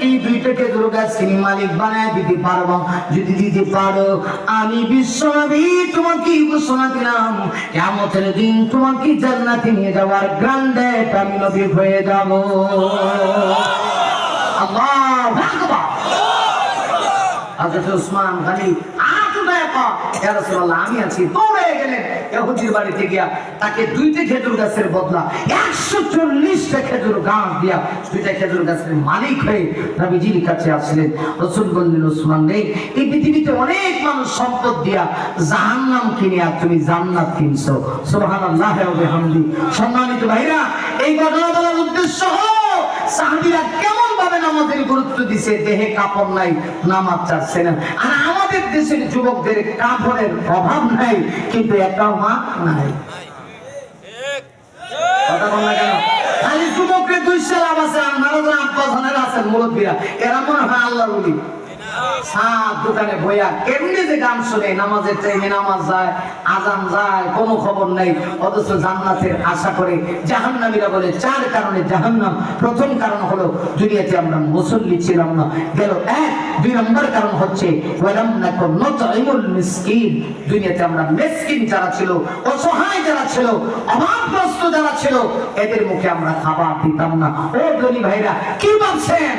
এই দুইটা খেজুর গাছ তুমি মালিক বানায় দিতে পারবো। যদি দিতে পারো আমি বিশ্বনবী তোমাকে ঘোষণা দিলাম কিয়ামতের দিন তোমাকে জান্নাতে নিয়ে যাওয়ার গ্র্যান্ডেড আমি নবী হয়ে যাব। আল্লাহু আকবার। হযরত ওসমান গনি ইয়া রাসূলুল্লাহ আমি আছি, দৌড়ে গেলেন ইহুদির বাড়িতে গিয়া তাকে দুইটা খেজুর গাছের বদলা 140টা খেজুর গাছ দিয়া দুইটা খেজুর গাছের মালিক হয়ে নবীজির কাছে আসলেন। রাসূল বললেন ওসমান রে, এই পৃথিবীতে অনেক মানুষ সম্পদ দিয়া জাহান্নাম কিনে আর তুমি জান্নাত কিনছো। সুবহানাল্লাহি ওয়া বিহামদি। সম্মানিত ভাইরা, এই ঘটনা বলার উদ্দেশ্য হলো সাহাবীরা কেমন ভাবে নামাজের গুরুত্ব দিছে, দেহে কাপড় নাই নামাজ চাচ্ছে না। আর আমাদের দেশের যুবকদের কাপড়ের অভাব নাই কিন্তু একটা মা নাই। কথা বল না কেন? খালি যুবকদের দুই সালাম আছে আর নারাজা আব্বা জানেরা আছেন মুরব্বীরা, এরা মনে হয় আল্লাহর ওলি। সাত দোকানে বইয়া কেমনে যে গান শুনে, নামাজের টাইমে নামাজ যায়, আজান যায়, কোনো খবর নেই, অথচ জান্নাতের আশা করে। জাহান্নামীরা বলে 4 কারণে জাহান্নাম। প্রথম কারণ হলো দুনিয়াতে আমরা মুসল্লি ছিলাম না, গেল 1। 2 নম্বর কারণ হচ্ছে ওয়ালাম নাকুন নুতঈমুল মিসকিন। দুনিয়াতে আমরা মিসকিন যারা ছিল, অসহায় যারা ছিল, অভাবগ্রস্ত যারা ছিল, এদের মুখে আমরা খাবার দিতাম না। ও ধনী ভাইরা, কি ভাবছেন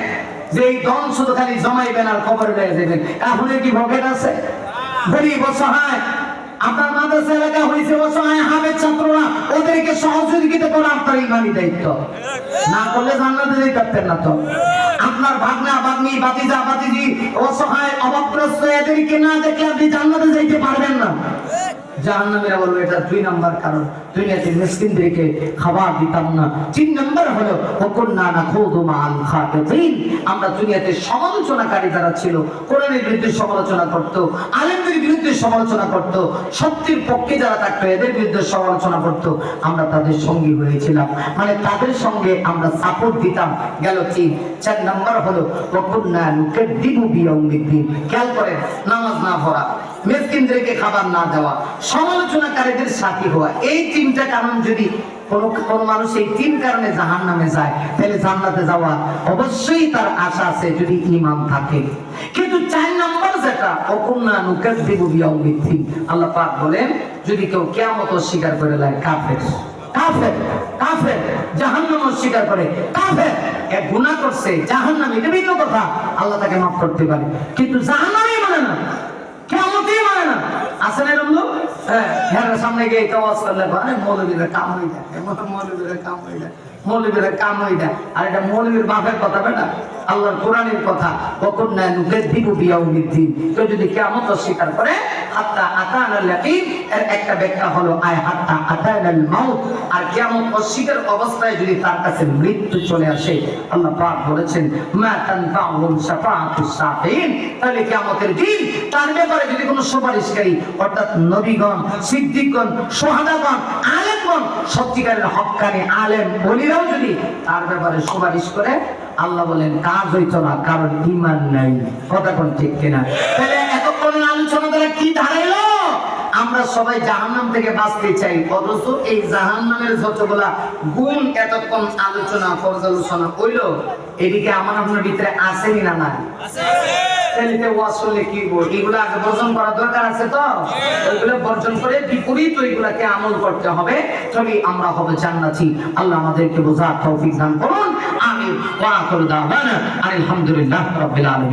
যে এই ধন শুধু খালি জমাইবেন আর কবরে রেখে দেবেন? এখন কি পকেট আছে? গরিব অসহায়, আপনার মাদ্রাসা এলাকা হয়েছে অসহায় হাবের ছাত্ররা, ওদেরকে সহযোগিতা করা আপনার ইমানি দায়িত্ব। না করলে জান্নাতে যেতে পারতেন না। তো আপনার ভাগনা ভাগ্নি ভাতিজা ভাতিজি অসহায় অভাবগ্রস্ত, এদেরকে না দেখলে আপনি জান্নাতে যেতে পারবেন না। জাহান্নামীরা বলবে এটা 2 নম্বর কারণ, দুনিয়াতে মিসকিনদেরকে খাবার দিতাম না। 3 নম্বর হলো ওকুন্না নাখুদু মাআল খাতিবিন। আমরা দুনিয়াতে সমালোচনাকারী যারা ছিল, কোরআনের বিরুদ্ধে সমালোচনা করত, আলেমদের বিরুদ্ধে সমালোচনা করত, সত্যের পক্ষে যারা থাকতো এদের বিরুদ্ধে সমালোচনা করত, আমরা তাদের সঙ্গী হয়েছিলাম, মানে তাদের সঙ্গে আমরা সাপোর্ট দিতাম। গেল 3। 4 নম্বর হলো ওকুন্না নুকাদ্দিবু বিয়াউমিদ্দিন। খেয়াল করেন, নামাজ না পড়া, মিসকিনদেরকে খাবার না দেওয়া, সমালোচনাকারীদের সাথী হওয়া, এই 3টা কারণ যদি কোন মানুষ এই 3 কারণে জাহান্নামে যায়, তাহলে জান্নাতে যাওয়া অবশ্যই তার আশা আছে যদি ঈমান থাকে। কিন্তু 4 নম্বর যেটা ওকুন্না নুকাদ্দিবু বিয়াউমিদ্দিন, আল্লাহ পাক বলেন যদি কেউ কিয়ামত অস্বীকার করে লায় কাফের, কাফের, কাফের, জাহান্নাম অস্বীকার করে কাফের। এক গুনাহ করছে জাহান্নামে, এটা ভিন্ন কথা, আল্লাহ তাকে মাফ করতে পারে, কিন্তু জাহান্নামই মানে না, কিয়ামতই মানে না। আসেন এরকম লোক, হ্যাঁ সামনে গিয়ে ওয়াজ করলে আরে মৌলবীরা কাম হয়ে যায়, মৌলবীরা কাম হয়ে যায়, মৌলবীরা কাম হয়ে যায়। আর এটা মৌলবীর বাপের কথা বেটা, আল্লাহর কোরআনের কথা। ওকুন্না নুকাদ্দিবু বিয়াউমিদ্দিন। তো যদি কিয়ামত অস্বীকার করে, হাত্তা আতানাল ইয়াকিন, এর একটা ব্যাখ্যা হলো আয় হাত্তা আতানাল মাউত। আর কিয়ামত অস্বীকার অবস্থায় যদি তার কাছে মৃত্যু চলে আসে, আল্লাহ পাক বলেছেন মা তানফাউহুম শাফাআতুস শাফিঈন, তাহলে কিয়ামতের দিন তার ব্যাপারে যদি কোনো সুপারিশকারী অর্থাৎ নবীগণ, সিদ্দিকগণ, শুহাদাগণ, আলেমগণ, সত্যিকারের হক্কানি আলেম ওলিরাও যদি তার ব্যাপারে সুপারিশ করে, আল্লাহ বলেন কাজ হইতো না, কারণ ঈমান নাই। কথা কোন ঠিক কিনা? তাহলে এতক্ষণ আলোচনা দ্বারা কি দাঁড়াইলো? আমরা সবাই জাহান্নাম থেকে বাঁচতে চাই, অথচ এই জাহান্নামের যতগুলা গুণ এতক্ষণ আলোচনা পর্যালোচনা হইলো, এদিকে আমার আপনার ভিতরে আসেনি না? নাই তাহলে ওয়াজ করলে কি বল, এগুলো আগে বর্জন করা দরকার আছে। তো ওইগুলো বর্জন করে বিপরীত ওইগুলাকে আমল করতে হবে, তবেই আমরা হবে জান্নাতি। আল্লাহ আমাদেরকে বোঝার তৌফিক দান করুন। আমিন। ওয়া আখিরু দাওয়ানা আলহামদুলিল্লাহি রাব্বিল আলামিন।